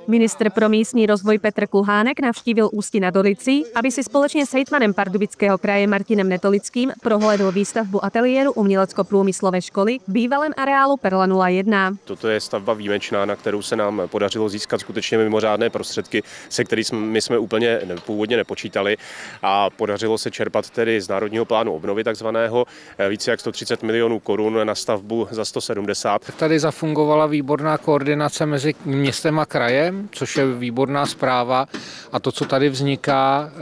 Ministr pro místní rozvoj Petr Kulhánek navštívil Ústí nad Orlicí, aby si společně s hejtmanem Pardubického kraje Martinem Netolickým prohlédl výstavbu ateliéru umělecko-průmyslové školy v bývalém areálu Perla 01. Toto je stavba výjimečná, na kterou se nám podařilo získat skutečně mimořádné prostředky, se kterými jsme úplně původně nepočítali, a podařilo se čerpat tedy z Národního plánu obnovy takzvaného více jak 130 milionů korun na stavbu za 170. Tady zafungovala výborná koordinace mezi městem a krajem, což je výborná zpráva, a to, co tady vzniká,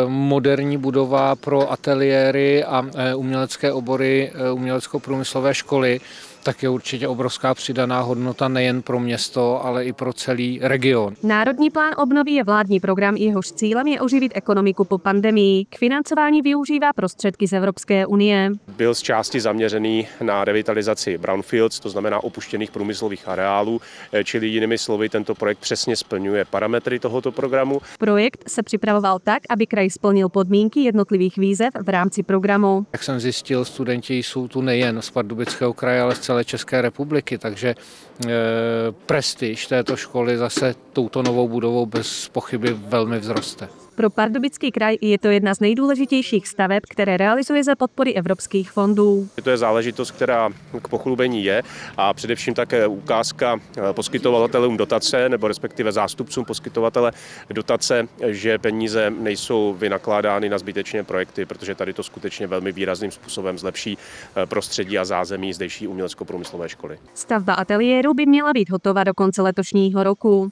moderní budova pro ateliéry a umělecké obory umělecko-průmyslové školy, tak je určitě obrovská přidaná hodnota nejen pro město, ale i pro celý region. Národní plán obnovy je vládní program, jehož cílem je oživit ekonomiku po pandemii. K financování využívá prostředky z Evropské unie. Byl z části zaměřený na revitalizaci brownfields, to znamená opuštěných průmyslových areálů, čili jinými slovy tento projekt přesně splňuje parametry tohoto programu. Projekt se připravoval tak, aby kraj splnil podmínky jednotlivých výzev v rámci programu. Jak jsem zjistil, studenti jsou tu nejen z Pardubického kraje, ale z celé České republiky, takže prestiž této školy zase touto novou budovou bez pochyby velmi vzroste. Pro Pardubický kraj je to jedna z nejdůležitějších staveb, které realizuje za podpory evropských fondů. To je záležitost, která k pochlubení je, a především také ukázka poskytovatelům dotace, nebo respektive zástupcům poskytovatele dotace, že peníze nejsou vynakládány na zbytečné projekty, protože tady to skutečně velmi výrazným způsobem zlepší prostředí a zázemí zdejší umělecko-průmyslové školy. Stavba ateliéru by měla být hotová do konce letošního roku.